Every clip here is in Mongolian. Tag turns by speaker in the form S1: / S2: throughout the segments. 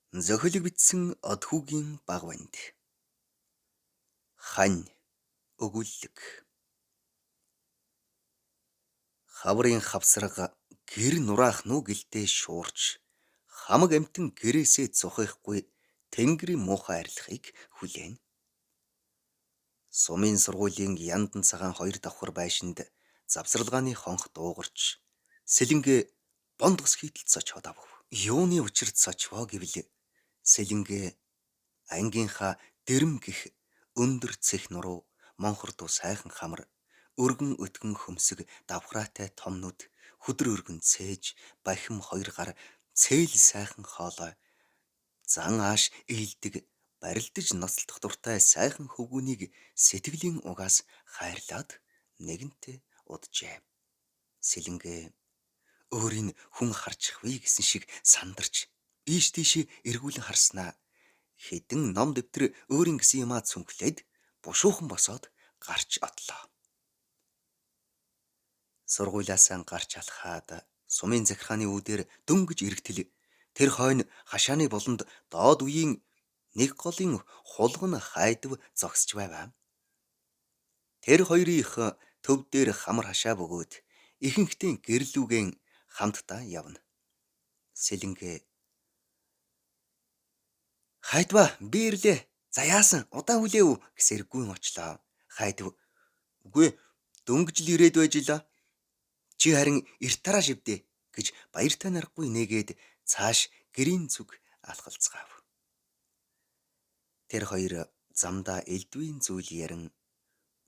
S1: Зохиолыг бичсэн Одхүүгийн баг банд. Хань өгүүлэг. Хаврын хавсарга гэр нураах нү гэлдээ шуурч хамаг амтэн гэрээсээ цухихгүй тэнгэрийн муухай арилгахыг хүлээн. Сумын сургуулийн яндан цагаан хоёр давхар байшинд завсарлагааны хонх дуугарч сэлэнгээ бондгос хийтэл цочход авав. Юуны учир цочвоо гэвэл сэлэнгээ ангийнхаа дэрэм гих өндөр цэх нуруу монхор дуу сайхан хамар өргөн өтгөн хөмсөг давхраатай том нүд хөдөр өргөн цээж бахим хоёр гар цээл сайхан хоолой зан ааш ээлдэг барилдаж ноцлох дуртай сайхан хөвгүнийг сэтгэлийн угаас хайрлаад нэгэнтээ уджээ. Сэлэнгээ өөрийн хүн харчихвээ гэсэн шиг сандарч ийш тийшээ эргүүлэн харснаа хэдэн ном дэвтэр өөрийн гэсэн юмаа цүнхлээд бушуухан босоод гарч отлоо. Сургуулиасаа гарч алхаад сумын захиргааны үүдээр дөнгөж эргэтэл тэр хойно хашааны болонд доод үеийн нэг голын хулган хайдав зогсож байваа. Тэр хоёрын төв дээр хамар хашаа бөгөөд ихэнхдээ гэрлүүгэн хамтдаа явна. Сэлэнгээ хайдва би ирлээ. За яасан удаан хүлээв гэсээр гүн очлоо. Хайдв үгүй дөнгөж л ирээд байж лаа. Чи харин эрт тараа шивдээ гэж баяртай нарахгүй нээгээд цааш гэрийн зүг алхалцгаав. Тэр хоёр замдаа элдвийн зүйл ярин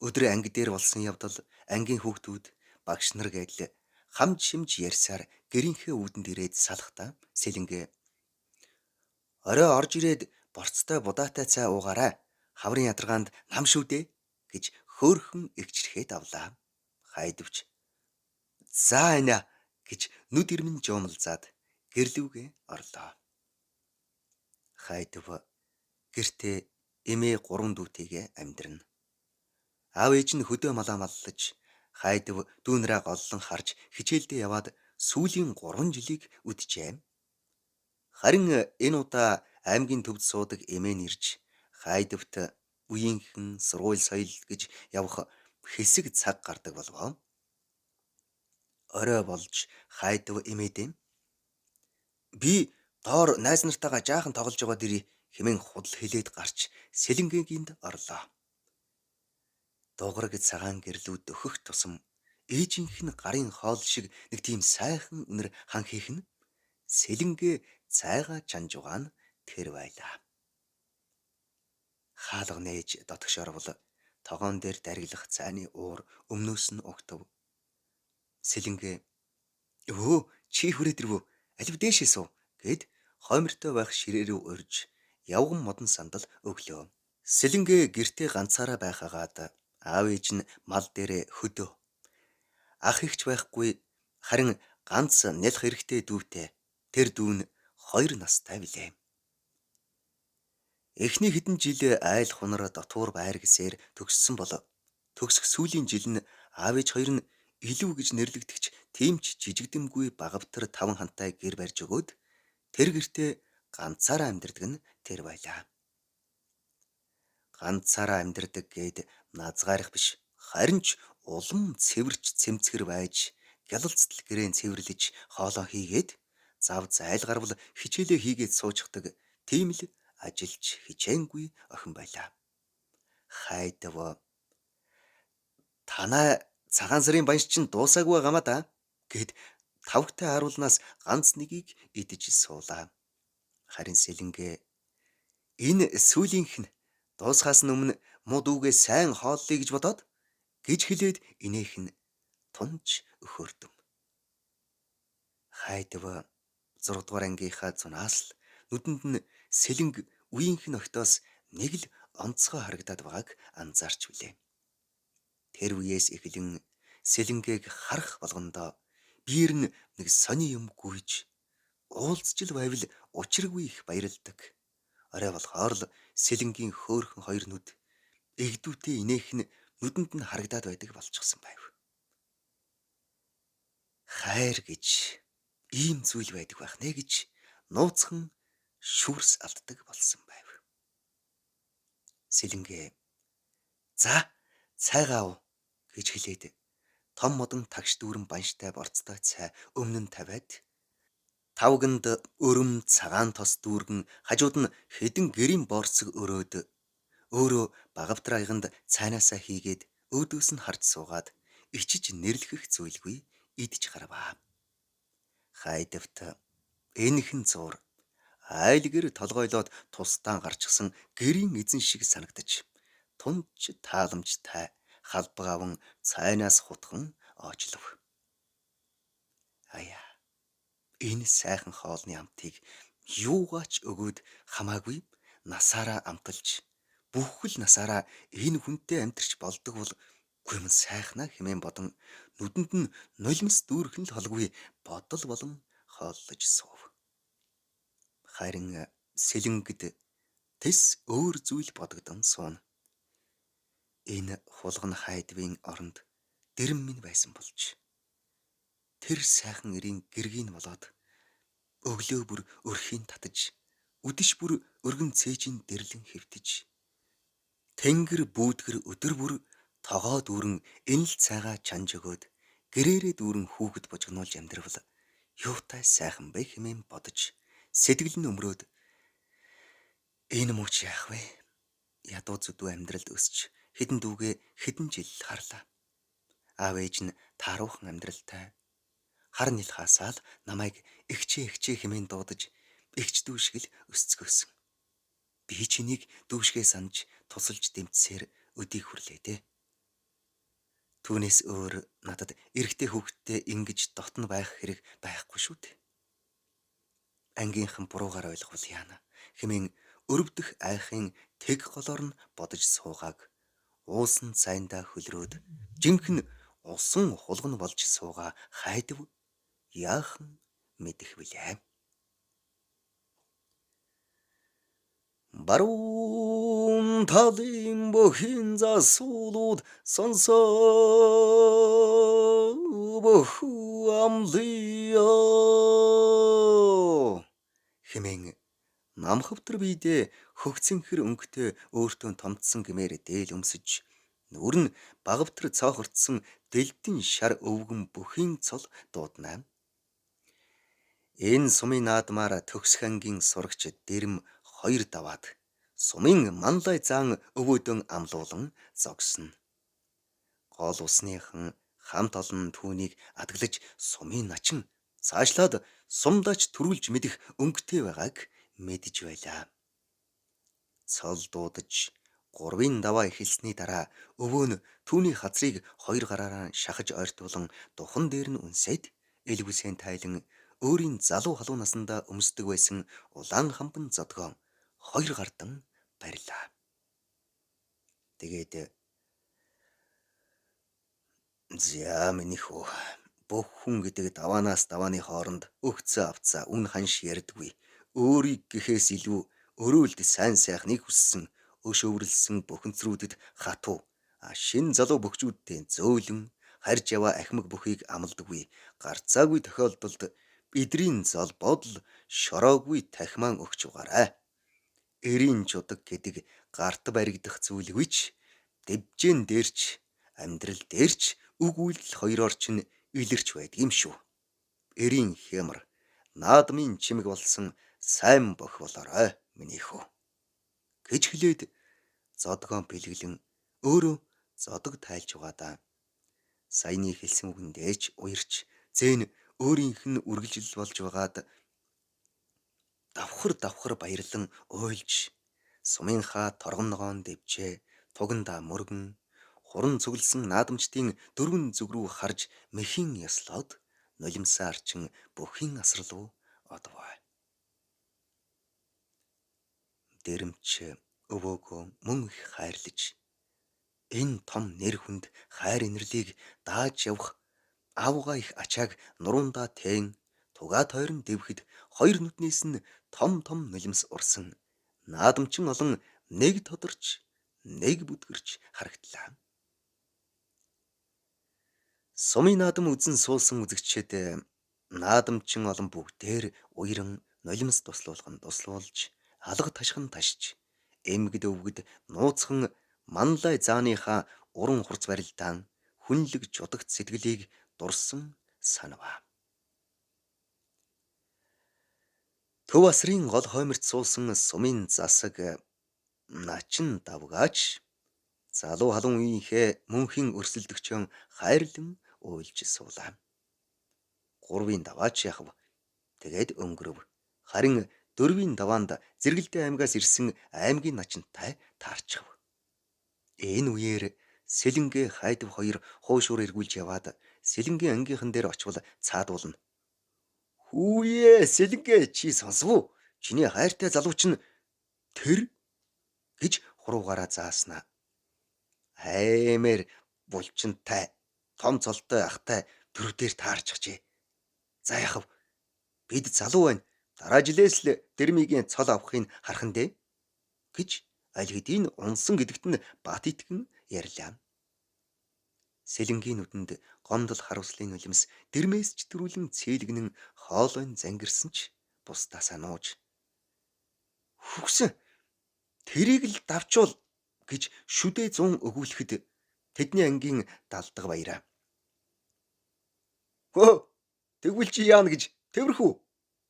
S1: өдөр анги дээр болсон явдал ангийн хүүхдүүд багш нар гэдэл хамж шимж ярьсаар гэрийнхээ үүдэнд ирээд салахтаа сэлэнгээ орой орж ирээд борцтой будаатай цай уугаарай. Хаврын ядаргаанд нам шүү дээ гэж хөөхөн эгчрэхэд авлаа. Хайдвч за энэ гэж нүд ирмэн жуумалзаад гэрлүүгээ орлоо. Хайдв гэртээ эмээ 3 дүүтэйгээ амьдрна. Аав ээж нь хөдөө малаа маллаж хайдв дүүнрээ голлон харж хичээлдээ яваад сүүлийн 3 жилийг үджээ. Харин энэ удаа аймгийн төвд суудаг эмээ нь ирж хайдвт үеийнхэн сургууль соёл гэж явах хэсэг цаг гардаг болвоо. Орой болж хайдв эмээдээ би доор найз нартайгаа жаахан тоглож яваад ирий хэмээн худал хэлээд гарч сэлэнгээнд орлоо. Дугараг цагаан гэрлүүд дөхөх тусам ээжийнх нь гарын хоол шиг нэг тийм сайхан үнэр хан хийх нь сэлэнгээ цайгаа чанжугаа нь тэр байлаа. Хаалга нээж дотгош орвол тогоон дээр дариглах цайны уур өмнөөс нь угтав. Сэлэнгээ өө чи хүрээд ирвөө алив дээшээ суу гэд хоймортой байх ширээ рүү урьж явган модон сандал өглөө. Сэлэнгээ гэртээ ганцаараа байхаагаад аав ээж нь мал дээрээ хөдөө. Ах ихч байхгүй харин ганц нялх эрэгтэй дүүтэй. Тэр дүү нь 2 настай билээ. Эхний хэдэн жил айл хунар дотуур байр гэсээр төгссөн бол төгсөх сүүлийн жил нь аав ээж хоёр нь илүү гэж нэрлэгдэгч тимч жижигдэмгүй багавтар 5 хантай гэр барьж өгөөд тэр гэртээ ганцаараа амьдардаг нь тэр байлаа. Ганцаараа амьдардаг гээд назгаарах биш харин ч улам цэвэрч цэмцгэр байж гялалцдал гэрээн цэвэрлэж хоолоо хийгээд зав зайл гарвал хичээлээ хийгээд суучдаг тийм л ажилч хичээнгүй охин байлаа. Хайдв танай цагаан сарын банш чинь дуусаагүй байгаамаа да гэд тавхтай харуулнаас ганц нэгийг идэж суулаа. Харин сэлэнгээ энэ сүүлийнх нь дуусхаас өмнө муу дүүгээ сайн хооллоё гэж бодоод гэж хэлээд инээх нь тунч өхөөрдөм. Хайдв 6 дугаар ангийнхаа цунаас л нүдэнд нь сэлэнг үеийнх нь огтоос нэг л онцгой харагдаад байгааг анзаарч билээ. Тэр үеэс эхлэн сэлэнгээг харах болгондоо биер нь нэг сони юм гүйж уулзчил байвал учиргүй их баярлдаг. Орой болохоор л сэлэнгийн хөөхөн 2 нүд эгдүүтэй инээх нь нүдэнд нь харагдаад байдаг болчихсон байв. Хайр гэж ийм зүйл байдаг байх нэ гэж нууцхан шүүрс алддаг болсон байв. Сэлэнгээ "За, цайгаа ав" гэж хэлээд том модон тагш дүүрэн банштай борцтой цай өмнө нь тавиад тавганд өрөм цагаан тос дүүргэн хажууд нь хэдэн гэрийн борцог өрөөд өөрөө багавтраа аяганд цайнаасаа хийгээд өөдөөс нь харж суугаад ичиж нэрлэх зүйлгүй идэж гарваа. Хайдавт энэхэн зуур айлгэр толгойлоод тусдаан гарчсан гэрийн эзэн шиг санагдаж тунч тааламжтай халбаг аван цайнаас хутхан оочлов. Аяа, энэ сайхан хоолны амтыг юугаач өгөөд хамаагүй насаараа амталж бүхэл насаараа энэ хүнтэй амьдарч болдог бол гүн сайхнаа хэмээн бодон нүдэнд нь нулимс дүүрхэн л холгүй бодол болон хооллож суув. Харин сэлэнгд тэс өөр зүйл бодогдсон суун. Энэ хулган хайдвын оронд дэрэм минь байсан болж тэр сайхан эрийн гэргийн болоод өглөө бүр өрхийн татаж үдэш бүр өргөн цээжийн дэрлэн хэвтэж тэнгэр бүүдгэр өдөр бүр тогоо дүүрэн энэл цайгаа чанж өгөөд гэрээрээ дүүрэн хүүхэд бужигнуулж амьдрал юутай сайхан бэ хэмээн бодож сэтгэл нь өмрөөд энэ мөч яах вэ? Ядуу зүдүү амьдралд өсч хэдэн дүүгээ хэдэн жил харлаа. Аав ээж нь тааруухан амьдралтай хар нэлхаасаа л намайг эгчээ хэмээн дуудаж эгч дүүшгэл өсцгөөсөн. Би чинийг дүүшгээ санаж тусалж дэмжсээр өдийг хүрлээ дээ. Түүнээс өөр надад эрэгтэй хүүхэдтэй ингэж дотн байх хэрэг байхгүй шүү дээ. Ангийнхан буруугаар ойлгол яана хэмээн өрөвдөх айхын тэг голоор нь бодож суугааг уусан цайндаа хөлрөөд жинхэнэ усан хулган болж суугаа хайдав яахан мэдэх вүлээ. Баруун талын бүхэн засуулууд сонсоо бөхүү амлия хэмээн намхавтар биедээ хөгцөнхөр өнгөтэй өөртөө томтсон гэмээр дээл өмсөж нүүр нь багавтар цоохордсон дэлдэн шар өвгөн бүхийн цол дууднаа. Энэ сумын наадмаар төгсөх ангийн сурагч дэрэм 2 даваад сумын манлай заан өвөөдөн амлуулан зогсно. Гол усныхан хамт олон түүнийг адглаж сумын начин цаашлаад сумдаач төрүүлж мэдэх өнгөтэй байгааг мэдж байлаа. Цол дуудаж 3-ын даваа эхэлсний дараа өвөө нь түүний хазрыг 2 гараараа шахаж ойртуулан духан дээр нь үнсээд элвүсэн тайлан өөрийн залуу халуун насандаа өмсдөг байсан улаан хамбан зодгоо 2 гардан барилаа. Тэгээд "За минийхүү, бүх хүн гэдэг даваанаас давааны хооронд өгцөө авцаа үн ханш ярьдаггүй. Өөрийг гэхээс илүү өрөөлд сайн сайхныг хүссэн өшөөврлсөн бөхөнцрүүдэд хатуу шин залуу бөхчүүдтэй зөөлөн харж яваа ахмаг бүхийг амладаггүй. Гарцаагүй тохиолдолд бидний зол бодол шороогүй тахимаан өгч угаарай. Эрийн чудаг гэдэг гарт баригдах зүйлгүй ч дэвжэн дээрч амьдрал дээрч үг үйлдэл хоёроор чинь илэрч байдаг юм шүү. Эрийн хямар наадмын чимэг болсон сайн бох болоорой минийхүү" гэж хэлээд зодгоо бэлгэлэн өөрөө зодог тайлж угаадаа. Саяны хэлсэн үгэндээч уярч зээн өөрийнх нь үргэлжил болж байгаад давхар баярлан уйлж сумынхаа торгон ногоон дэвжээ тугандаа мөргөн хуран цугласан наадамчдын 4 зүг рүү харж мэхийн яслоод нулимсаар чин бүхийн асар руу одвоо. Дэрэмч өвөөгөө мөн их хайрлаж энэ том нэр хүнд хайр инэрлийг дааж явах аавгаа их ачааг нуруундаа тээн тугаа тойрон дэвхэд 2 нүднээс нь том нулимс урсан наадамчин олон нэг тодорч нэг бүдгэрч харагдлаа. Сумын наадам үзэн суусан үзэгчид наадамчин олон бүгдээр уяран Нулимс туслуулах нь туслуулж, алга таших нь ташиж, эмгд өвгд нууцхан манлай зааныхаа уран хурц барилдаан хүнлэг жудагт сэтгэлийг дурсан санава. Төв асрын гол хойморт суусан сумын засаг начин давгаач залуу халуун үеийнхээ мөнхийн өрсөлдөгчөн хайрлан уйлж суулаа. Гурвын даваач яхав. Тэгээд өнгөрөв. Харин дөрвийн даваанд зэрэгэлдээ аймгаас ирсэн аймгийн начинтай таарчв. Энэ үеэр Сэлэнгэ хайдав хоёр хуушуур эргүүлж яваад Сэлэнгийн ангийнхан дээр очвол цаадуулна. Хүүе Сэлэнгэ чи сонсов уу? Чиний хайртай залуу чинь тэр гэж хуруугаараа зааснаа. Аймэр булчинтай том цолтой ахтай төр дээр таарчихжээ. За яхав. Бид залуу байна. Дараа жилээс л дэрмигийн цол авахыг хархан дээ гэж аль хэдийн унсан гэдэгт нь бат итгэн ярьлаа. Сэлэнгийн нүдэнд гомдол харуулслын нулимс дэрмээс ч төрүүлэн цээлгэнэн хоолойн зангирсан ч бусдаасаа нууж. Хүгсэн тэрийг л давчвал гэж шүдэ 100 өгүүлэхэд тэдний ангийн далдаг баяраа. Хөө тэгвэл чи яана гэж тэрхүү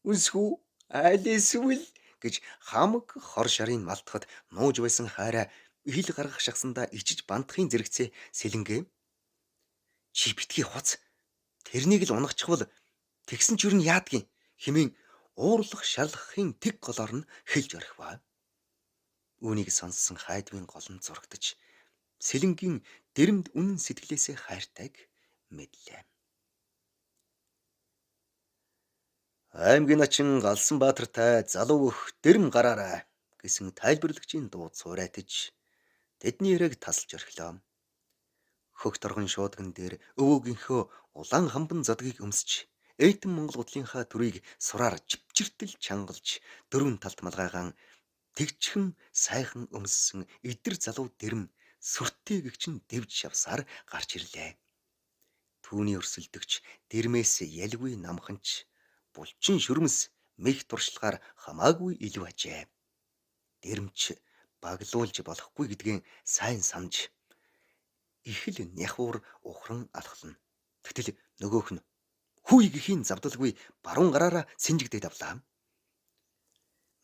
S1: үнсхүү аль эсвэл гэж хамаг хор шарын малтахад нууж байсан хайраа ил гаргах шахсандаа ичиж бандахын зэрэгцээ Сэлэнгэ чи битгий хуц тэрнийг л унахчихвал тэгсэн ч юу н яадгийн хэмээн уурлах шалгахын тэг голоор нь хэлж орхиваа. Үүнийг сонссон хайдвын гол нь зургдаж Сэлэнгийн дэрэмд үнэн сэтгэлээсээ хайртайг мэдлээ. Аймгийн начин Галсанбаатартай залуу өх дэрэм гараарай гэсэн тайлбарлагчийн дуу цуурайтаж тэдний яриаг тасалж орхилоо. Хөх торгон шуудган дээр өвөөгийнхөө улаан хамбан задгийг өмсч эйтэн Монгол гутлынхаа төрийг сураар живчиртэл чангалж дөрвөн талт малгайгаан тэгчхэн сайхан өмссөн идэр залуу дэрэм сүртэй гэгчин дэвж шавсаар гарч ирлээ. Түүний өрсөлдөгч дэрмээс ялгүй намханч булчин шүрмэс мэх туршлагаар хамаагүй илүү ажээ. Дэрэмч баглуулж болохгүй гэдгийг сайн санаж их л няхуур ухран алхална. Тэгтэл нөгөөх нь хүй гэхийн завдалгүй баруун гараараа синжигдээд авлаа.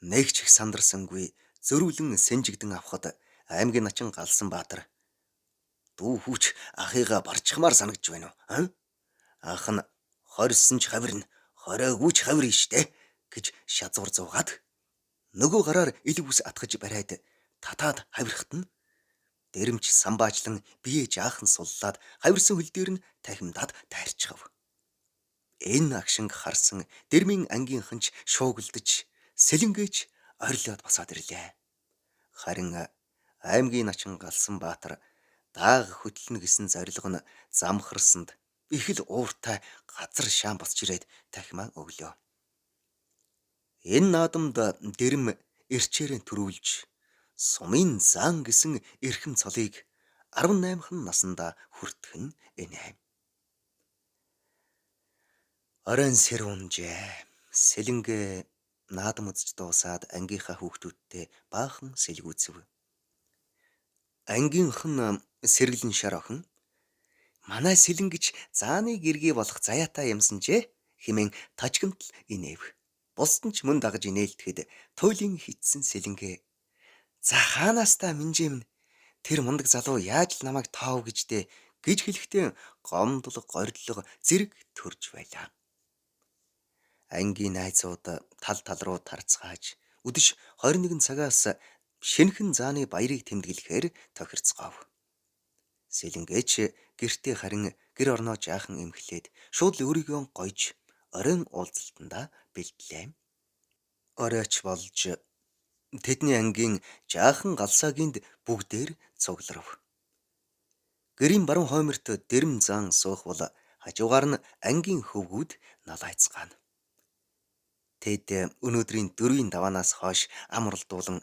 S1: Нэгч их сандарсангүй зөрүүлэн синжигдэн авахад аймгийн начин Галсанбаатар дүү хүүч ахыгаа барчхмаар санагдж байна уу? Ах нь хорьсон ч хавирна, хоройгүй ч хавирна штэ гэж шазуур зуугаад нөгөө гараар илүүс атгаж бариад татаад хавирхат нь дэрэмч самбаачлан бие жаахан суллаад хавирсан хөл дээр нь тахимдаад тайрчхав. Энэ агшинг харсан дэрмийн ангийнханч шуугилдаж Сэлэнгээч орилоод босоод ирлээ. Харин аймгийн начин Галсанбаатар дааг хөтлөнө гэсэн зорилго нь замхарсанд их л ууртай газар шаан босч ирээд тахимаа өглөө. Энэ наадамд дэрэм эрчээрэн төрүүлж сумын зан гэсэн эрхэм цолыг 18хан наснда хүртэх нь энэ. Орон сэр унжээ. Сэлэнгэ наадам үзэж дуусаад ангийнхаа хүүхдүүдтэй баахан сэлгүүцэв. Ангийнхан сэргэлэн шар охин манай Сэлэнгэж зааны гэргээ болох заяатай юмсанжээ хэмээн тажигнтал инээв. Бусд нь ч мөн дагаж инээлдэхэд туйлын хитсэн Сэлэнгэ за хаанаас та минжээм тэр мундаг залуу яаж л намайг таав гэжтэй гэж хэлэхдээ гомдол горилго зэрэг төрж байлаа. Ангийн найзууд тал тал руу тарцгааж өдөш 21 цагаас шинхэн зааны баярыг тэмдэглэхээр тохирцгоов. Сэлэнгээч гэртээ харин гэр орноо жаахан эмхлээд шууд л өөрийгөө гойж оройн уулзалтандаа бэлтлээ. Оройч болж тэдний ангийн жаахан галсаагинд бүгдээр цугларав. Гэрийн баруун хойморт дэрэм зан суух бол хажуугаар нь ангийн хөвгүүд налайцгаана. Тэд өнөөдрийн дөрвийн даваанаас хойш амралдуулан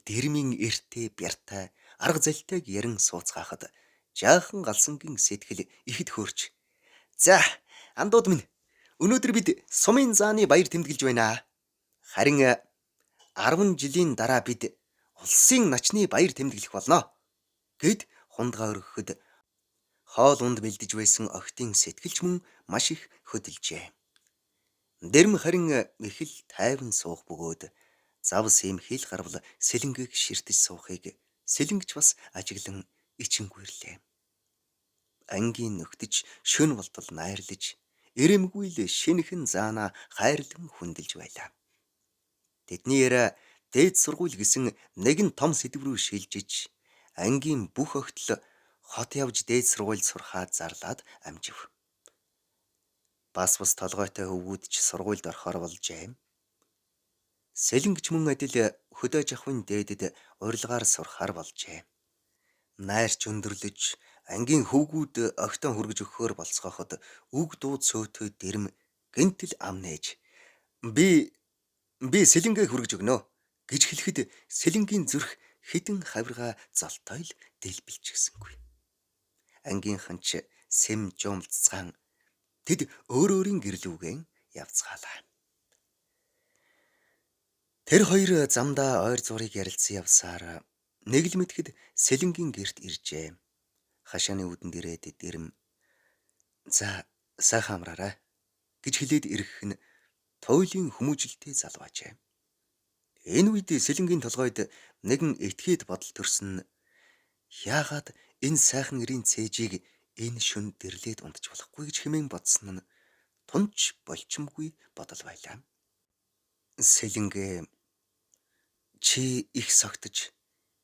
S1: дэрмийн эртээ бяртай арга залтайг ярин сууцгаахад жаахан галсангийн сэтгэл ихэд хөөрч. За андууд минь өнөөдөр бид сумын зааны баяр тэмдэглэж байна. Харин 10 жилийн дараа бид улсын начны баяр тэмдэглэх болно гэд хундгаа өргөхөд хоол унд бэлдэж байсан охидын сэтгэлч мөн маш их хөдөлжээ. Дэрэм харин их л тайван суух бөгөөд завс ийм хэл гарвал сэлэнгийг ширтэж суухыг сэлэнгч бас ажиглан ичингүйрлээ. Ангийн нөхдөж шөнө болтол найрлаж ирэмгүй л шинэхэн заана хайрлан хүндэлж байлаа. Тэдний яриа дээд сургууль гэсэн нэгэн том сэдв рүү шилжиж ангийн бүх охидол хот явж дээд сургуульд сурахад зарлаад амжив. Бас толгойтой өвгүүд ч сургуульд орохоор болжээ. Сэлэнгч мөн адил хөдөө жахвын дээдэд урилгаар сурахаар болжээ. Найрч өндөрлөж ангийн хөвгүүд огтон хүргэж өгөхөөр болцгооход үг дууд сөөтөө дэрэм гинтэл ам нээж би сэлэнгээ хүргэж өгнө гэж хэлэхэд сэлэнгийн зүрх хідэн хавиргаа золтой л дэлбэлчихсэнгүй. Ангийнхан ч сэм жумцгаан тэд өөрийн гэрлүүгэн явцгаалаа. Тэр хоёр замдаа ойр зургийг ярилцсан явсаар нэг л мэтгэд сэлэнгийн гэрт иржээ. Хашааны үүдэнд ирээд дэрэм "За, сайхан амраарай" гэж хэлээд ирэх нь туйлын хүмүүжлтэй залваажээ. Энэ үед сэлэнгийн толгойд нэгэн этгээд бодол төрсөн нь яагаад энэ сайхан нэрийн цээжийг энэ шөнө дэрлээд унтж болохгүй гэж хэмээн бодсон нь тунч болчимгүй бодол байлаа. Сэлэнгээ чи их согтож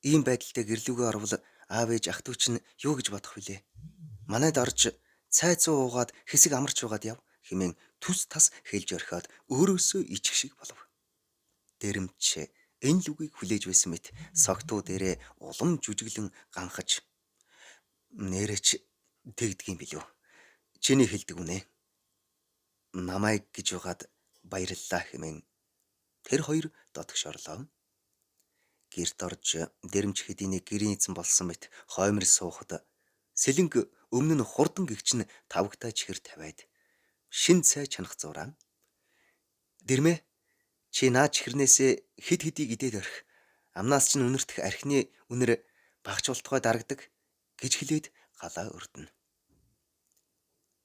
S1: ийм байдалтай гэрлүүгээ орвол аав ээж ах トゥ чинь юу гэж бодох вүлээ? Манайд орж цайцуу уугаад хэсэг амарч угаад яв хэмээн түс тас хэлж орхиод өөрөөсөө ичих шиг болов. Дэрэмч энэ л үгийг хүлээж байсан мэт согтуу дээрээ улам жүжиглэн ганхаж нэрэж тэгдгийм билүү. Чиний хэлдэг үнэ. Намайг гэж угаад баярлалаа хэмээн тэр хоёр дотгош орлоо. Гэрт орж дэрэмч хэдийний гэрийн эзэн болсон мэт хоймор суухад сэлэнг өмнө нь хурдан гихчин тавгтай чихэр тавиад шин цай чанах зураа "Дэрмэ, чи наа чихэрнээсээ хид хидийг идээд орхи. Амнаас чинь үнэртэх архины үнэр багч болтгой дарагдаг" гэж хэлээд галаа өрдөнө.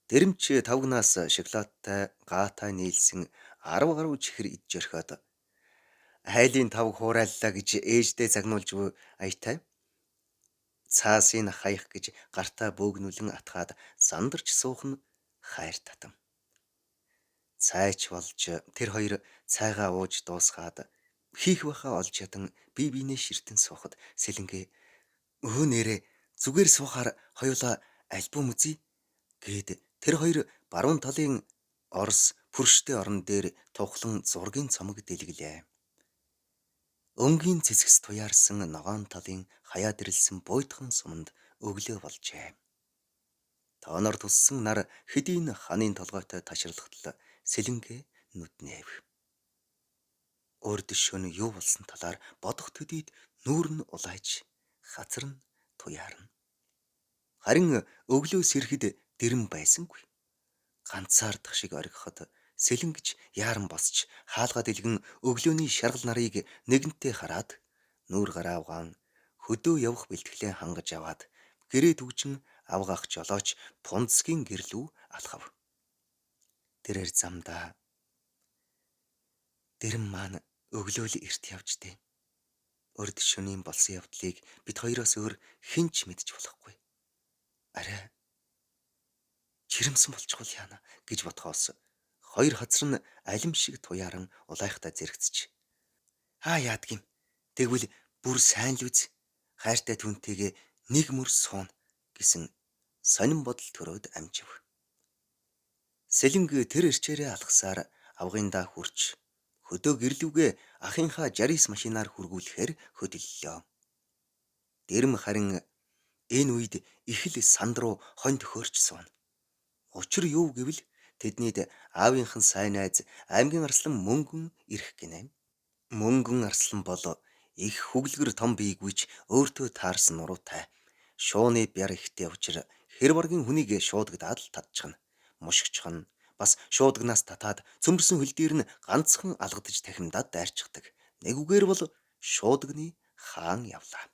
S1: Дэрэмч тавгнаас шоколадтай гаатай нийлсэн 10 гаруй чихэр идж орхиод "Айлын тавг хуурайллаа" гэж ээждээ загнуулж буй аятай. Цаасын хаях гэж гартаа бөөгнүүлэн атгаад сандарч суух нь хайр татам. Цайч болж тэр хоёр цайгаа ууж дуусгаад хийх байхаа олж ядан бие биенээ ширтэн суухад сэлэнгээ "Өө нэрээ зүгээр суухаар хоёулаа альбом үзье" гээд тэр хоёр баруун талын Орос пүрштэй орон дээр тухлан зургийн цомог дэлгэлээ. Өнгийн цэцгэс туяарсан ногоон талын хаяад ирэлсэн буйдхан суманд өглөө болжээ. Тооноор туссан нар хэдийн ханын толгойтой ташралхтал сэлэнгээ нүднэв. Урд шөнө юу болсон талаар бодох төдийд нүүр нь улайж хазар нь туяарна. Харин өглөө сэрэхэд дэрэм байсангүй. Ганцаардах шиг оргиход сэлэнгэж яаран босч хаалгаа дэлгэн өглөөний шаргал нарыг нэгэнтээ хараад нүүр гараа угаан хөдөө явах бэлтгэлээ хангаж аваад гэрээ төгжин авгаах жолооч пунцгийн гэрлүү алхав. Тэрээр замдаа "Дэрэм маань өглөө л эрт явжтэй. Урд шөнийн болсон явдлыг бид хоёроос өөр хэн ч мэдж болохгүй. Арай жирэмсэн болчихвол яана" гэж ботхоос хоёр хазар нь алим шиг туяаран улайхтай зэрэгцэж яадгийм. Тэгвэл бүр сайн л үз. Хайртай түнтэйгээ нэг мөр сууна гэсэн сонин бодол төрөөд амжив. Сэлэнг тэр ирчээрээ алхсаар авгиндаа хурч хөдөө гэрлүүгээ ахынхаа 69 машинаар хургуулэхээр хөдөллөө. Дэрэм харин энэ үед их л санд руу хонь төхөөрч сууна. Учир юу гэвэл тэднийд аавынхан сайн найз аймгийн арслан Мөнгөн ирэх гинэ. Мөнгөн арслан бол их хүглэгэр том биегүйч өөртөө таарсан нуруутай. Шууны бяр ихтэй учир хэр баргийн хүнийг шуудагдаад л татчихна. Мушигчхон Бас шуудагнаас татаад цөмөрсөн хөл дээр нь ганцхан алгадаж тахимдаад дайрчихдаг. Нэг үгээр бол шуудагны хаан явлаа.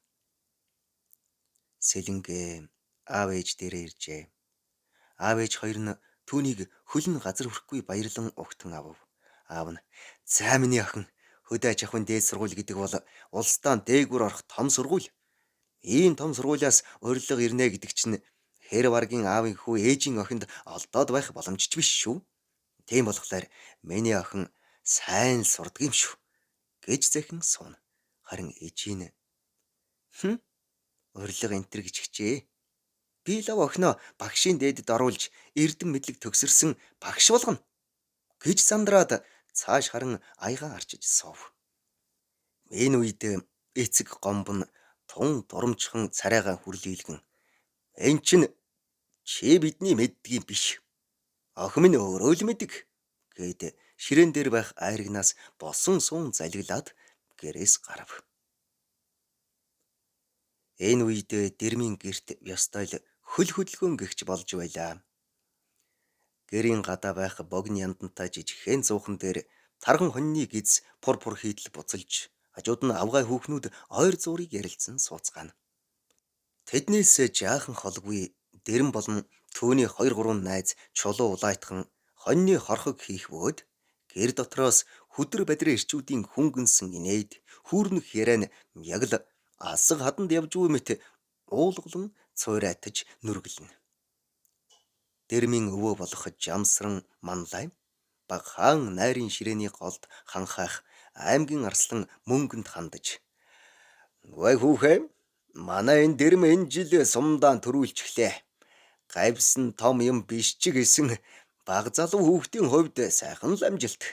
S1: Сэлэнгэ аав ээж дээрээ иржээ. Аав ээж хоёр нь түүнийг хөлн газар хүрхгүй баярлан угтан авав. Аав нь "За миний охин, хөдөөж авахын дээд сургууль гэдэг бол улсдаа дээгүүр орох том сургууль. Ийм том сургуулиас урилга ирнэ гэдэг чинь хэр баргийн аавын хүү ээжийн охинд олдоод байх боломжч биш шүү. Тийм болохоор миний охин сайн л сурдаг юм шүү" гэж захин сууна. Харин ээжийн "Хм, урилга энтер гэж хичээ. Би лав охиноо багшийн дээдэд оруулж эрдэм мэдлэг төгсөрсөн багш болгоно" гэж сандраад цааш харан аягаан арчиж суув. Энэ үед эцэг гомб нь тун дурамчхан царайгаа хүрлийлгэн "Эн чинь чи бидний мэддгийм биш. Охин минь өөрөө л мэддэг" гэд ширээн дээр байх айрагнаас босон суун залгилаад гэрээс гарав. Энэ үед дэрмийн герт ёстой л хөл хөдөлгөөн гэгч болж байлаа. Гэрийн гадаа байх богино яндантай жижигхэн зуухан дээр тархан хоньны гиз пур хийдэл буцалж, хажууд нь авгай хүүхнүүд ойр зуурыг ярилцсан сууцгаана. Тэднээс жаахан холгүй дэрэм болон түүний 2-3 найз чулуу улайтхан хоньны хорхог хийх бөгөөд гэр дотроос хүдэр бадрын ирчүүдийн хүнгэнсэн инээд хүүрнэх яриа нь яг л асаг хаданд явж буй мэт уулгалан цуурайтаж нүргэлнэ. Дэрмийн өвөө болох жамсран манлай баг хаан найрын ширээний голд ханхайх аймгийн арслан мөнгөнд хандаж "Гуй хүүхээ, манай энэ дэрэм энэ жил сумдаан төрүүлчихлээ. Гавьсан том юм биш ч гэсэн баг залуу хүүхдийн хувьд сайхан л амжилт.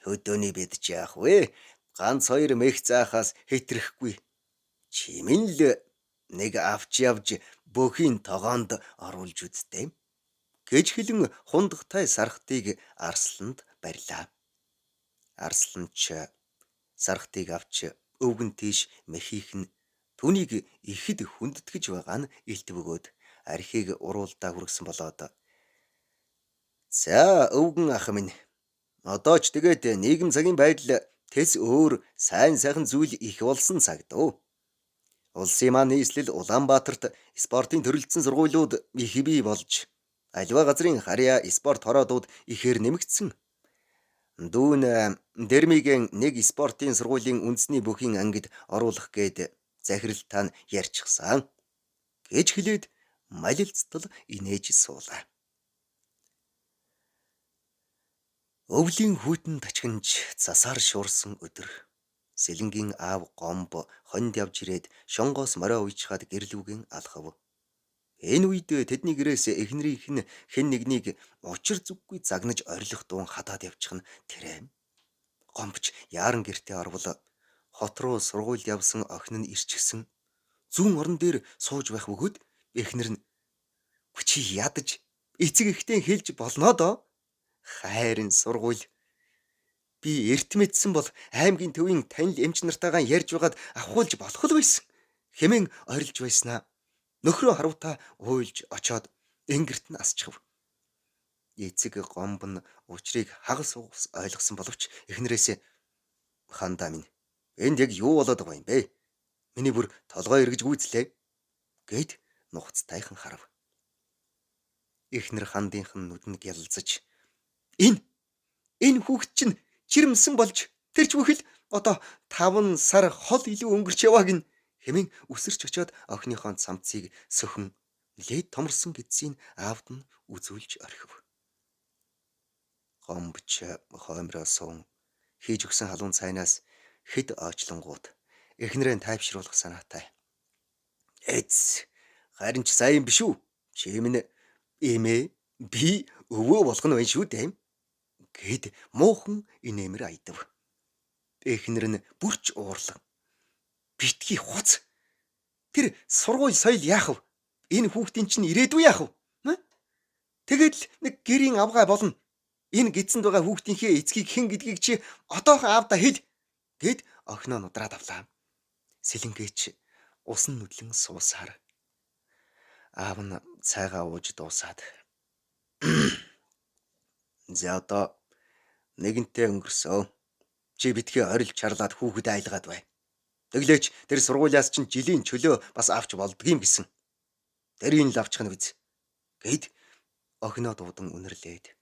S1: Хөдөөний бид ч яах вэ? Ганц 2 мэх заахаас хэтрэхгүй. Чимэн л нэг авч явж бөхийн тогоонд оруулж үзтээ" гэж хэлэн хундагтай сархтыг арсланд барьлаа. Арслан ч сархтыг авч өвгөн тийш мэхийх нь түүнийг ихэд хүндэтгэж байгаа нь илт бөгөөд архийг уруулдаа хүргэсэн болоод "За өвгөн ах минь, одоо ч тэгээд нийгэм цагийн байдал тэс өөр сайн сайхан зүйл их болсон цаг дөө. Улсын маань нийслэл Улаанбаатарт спортын төрөлцсөн сургуулиуд их бий болж, аливаа газрын харьяа спорт хороодууд ихээр нэмэгдсэн. Дүүн дэрмигийн нэг спортын сургуулийн үндэсний бүхийн ангид оруулах гээд захиралтай нь ярьчихсан" гэж хэлээд малилцтал инээж суулаа. Өвлийн хүйтэн тачхинж засаар шуурсан өдөр. Сэлэнгийн аав гомб хонд явж ирээд шонгоос морио уйчхаад гэрлүүгэн алхав. Энэ үед тэдний гэрээс эхнэрийнх нь хэн нэгнийг учир зүггүй загнаж орилох дуун хадаад явчих нь тэрэм. Гомбч яаран гэртээ орвол хот руу сургуульд явсан охин нь ирчихсэн. Зүүн орон дээр сууж байх бөгөөд эхнэр нь "Чи ядаж эцэг ихтэй хэлж болно доо. Хайрын сургууль. Би эрт мэдсэн бол аймгийн төвийн танил эмч нартайгаа ярьж байгаад авахулж болох л байсан" хэмээн орилж байснаа нөхрөө харвтаа уйлж очоод энгэрт нь асчихв. Эцэг гомб нь учрыг хагас угс ойлгосон боловч эхнэрээс "Хандаа минь, энд яг юу болоод байгаа юм бэ? Миний бүр толгой эргэж гүйцлээ" гэд нухацтайхан харав. Эхнэр хандынх нь нүдэнд гялалзаж Энэ хүүхэд чинь чирэмсэн болж тэр ч бүхэл одоо 5 сар хол илүү өнгөрч яваа гин" хэмээн үсэрч очоод охиныхоо цамцыг сөхөн лээд томорсон гэдсийг аавд нь үзүүлж орхив. Гомбч хоймроо суун хийж өгсөн халуун цайнаас хэд ойчлонгууд эхнэрээ тайвшруулах санаатай "Эц, харин ч сайн юм биш үү? Чи минь эмээ, би өвөө болох нь байна шүү дээ" гэд муухан инээмэр айдав. Эхнэр нь бүрч уурлан "Битгий хуц. Тэр сургууль соёл яах вэ? Энэ хүүхдийн чинь ирээдүй яах вэ? Тэгээд л нэг гэрийн авгай болно. Энэ гидсэнд байгаа хүүхдийнхээ эцгийг хэн гэдгийг чи одоохон аавда хэл" гэд охиноо нудраад авлаа. Сэлэнгээч усан нүдлэн суусаар аав нь цайгаа ууж дуусаад За одоо нэгэнтээ өнгөрсөө. Чи битгий орилж чарлаад хүүхэд айлгаад бай. Тэглээч тэр сургуулиас чинь жилийн чөлөө бас авч болдгийм гэсэн. Тэрийг л авчих нь биз. Гэд охиноо дуудан үнэрлээд.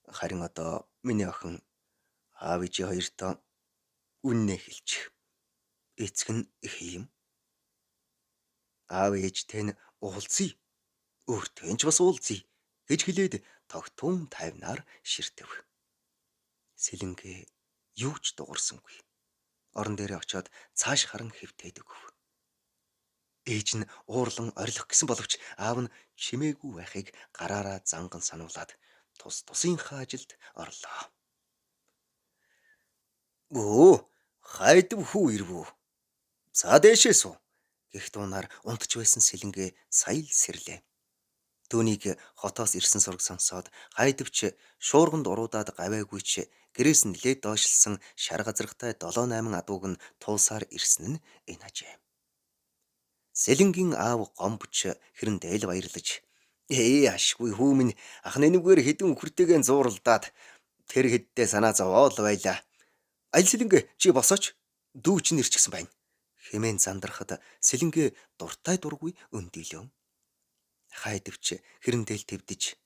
S1: Харин одоо миний охин аав ээжи хоёртоо үннээ хэлчих. Эцэг нь их юм. Аав ээжтэй нь уулзъя. Өөртөө ч бас уулзъя гэж хэлээд тогтун тайвнаар ширтэв. Сэлэнгээ юу ч дуурсангүй. Орон дээрээ очиод цааш харан хэвтээд өгөв. Ээж нь уурлан орилох гэсэн боловч аав нь чимээгүй байхыг гараараа занган сануулад тус тусынхаа ажилд орлоо. Өө, хайдав хүү ирвүү. За дээшээ суу. Гэх дуунаар унтж байсан сэлэнгээ сая л сэрлээ. Түүнийг хотоос ирсэн сураг сонсоод хайдавч шуурганд уруудаад гавайгүй ч гэрээс нилээд доошлсон шар газаргатай 7-8 адууг нь туусаар ирсэн нь энэ ажээ. Сэлэнгийн аав гомбч хэрэндээ л баярлаж ашгүй хүү минь ахны нүгээр хэдэн үхэртэйгэн зууралдаад тэр хэддээ санаа зовоол байла. Аль Сэлэнгэ чи босооч дүү чинь ирчихсэн байна. Хэмээн зандрахад Сэлэнгэ дуртай дургүй өндийлөө. Хайдавч хэрэндэл твдэж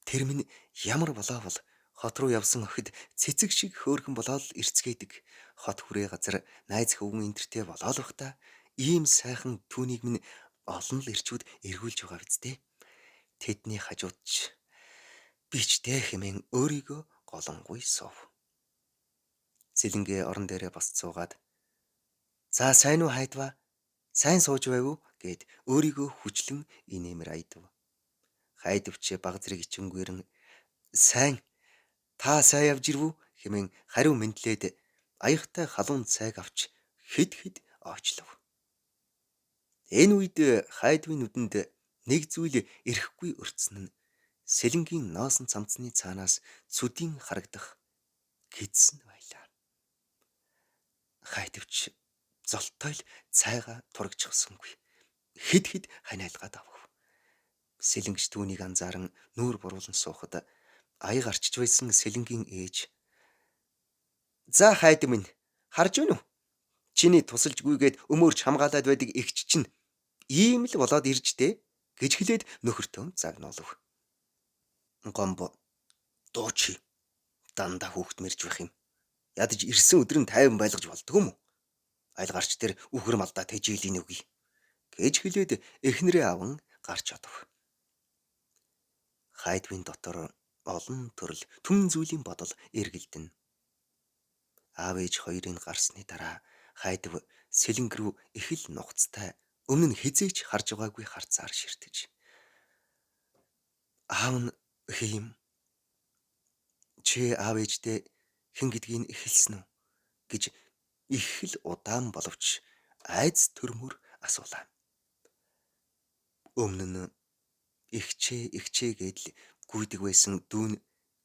S1: тэр минь ямар болоовол хот руу явсан охид цэцэг шиг хөөрхөн болоод ирцгээдэг. Хот хүрээ газар найз хөвгөн энтертэй болоод бах та ийм сайхан түүнийг минь олон л ирчүүд эргүүлж байгаа биз дээ. Тэдний хажуудч бичтэй хэмээн өөрийгөө голонгуй суув. Сэлэнгээ орон дээрээ босч суугаад за сайн уу хайдва? Сайн сууж байв уу гэд өөрийгөө хүчлэн инээмэр айдав. Хайдавч баг зэрэг ичингүүрэн сайн та сайн явж ирвүү хэмээн хариу мэдлээд аягтай халуун цайг авч хэд ойчлов. Энэ үед хайдвын нүдэнд нэг зүйл ирэхгүй өртсөн нь Сэлэнгийн ноосон цамцны цаанаас цүдийн харагдах гидсэн байлаа. Хайдавч золтой л цайгаа турагчихсангүй. Хэд ханиалгаад авав. Сэлэнгч түүнийг анзааран нүүр буруулан суухад аяг арчиж байсан Сэлэнгийн ээж за хайд минь харж байна уу? Чиний тусалж гүйгээд өмөрч хамгаалаад байдаг эгч чинь ийм л болоод ирж дээ гэж хэлээд нөхөртөө загнуулав. Гомбо дуучи дандаа хүүхэд мэрж байх юм. Ядаж ирсэн өдөр нь тайван байлгаж болдгоо юм уу? Аль гарч тэр үхэр малдаа тэжээлийн үгүй гэж хэлээд эхнэрээ аван гарч одов. Хайдвын дотор олон төрөл түмэн зүйлийн бодол эргэлдэнэ. Аав ээж хоёрын гарсны дараа хайдв Сэлэнг рүү их л нухацтай өмнө нь хизээч харж байгаагүй харцаар ширтэж. Аав нь хэм чи аав ээжтэй хэн гэдгийг эхэлсэн үү гэж их л удаан боловч айц төрмөр асуулаа. Өмнө нь ихчээ гэдэл гүйдэг байсан дүүн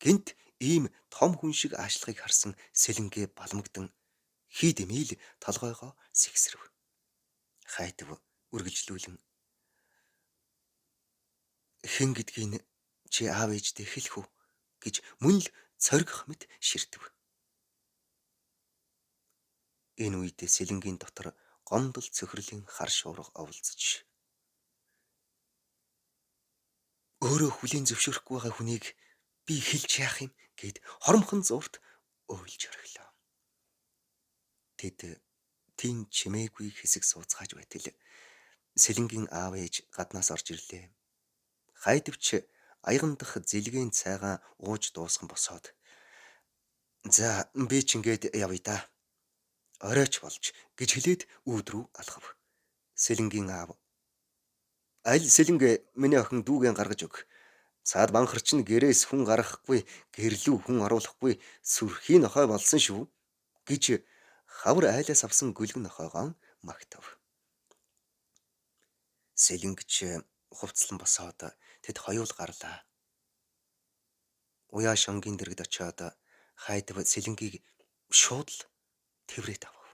S1: гэнт ийм том хүн шиг аашлахыг харсан Сэлэнгээ балмагдан хийдэмил толгойгоо сэгсрэв. Хайдв үргэлжлүүлэн хэн гэдгийг чи аав ээжтэй хэлэх үү гэж мөн л цоргих мэт ширтэв. Энэ үед Сэлэнгийн дотор гомдол цөхрөлийн хар шуурга оволцож өөрөө хүлийн зөвшөөрөхгүй байгаа хүнийг би хэлж яах юм гэд хормхон зуурт ойлж орхилоо. Тэд тийм чимээгүй хэсэг сууцгааж байтал Сэлэнгийн аав ээж гаднаас орж ирлээ. Хайдвч аяган дахь зэлгээн цайгаа ууж дуусган босоод за би ч ингээд явъя да. Оройч болж гэж хэлээд үүд рүү алхав. Сэлэнгийн аав аль Сэлэнг миний охин дүүгээ гаргаж өг. Цаад банхарч нь гэрээс хүн гаргахгүй, гэрлүү хүн оруулахгүй сүрхийн нохой болсон шүү гэж хавар айлаас авсан гүлгэн нохойгоо магтав. Сэлэнгч хувцлан босоод тэд хоёул гарлаа. Уяа шонгийн дэргэд очиод хайдв Сэлэнгийг шууд л тэврээд авав.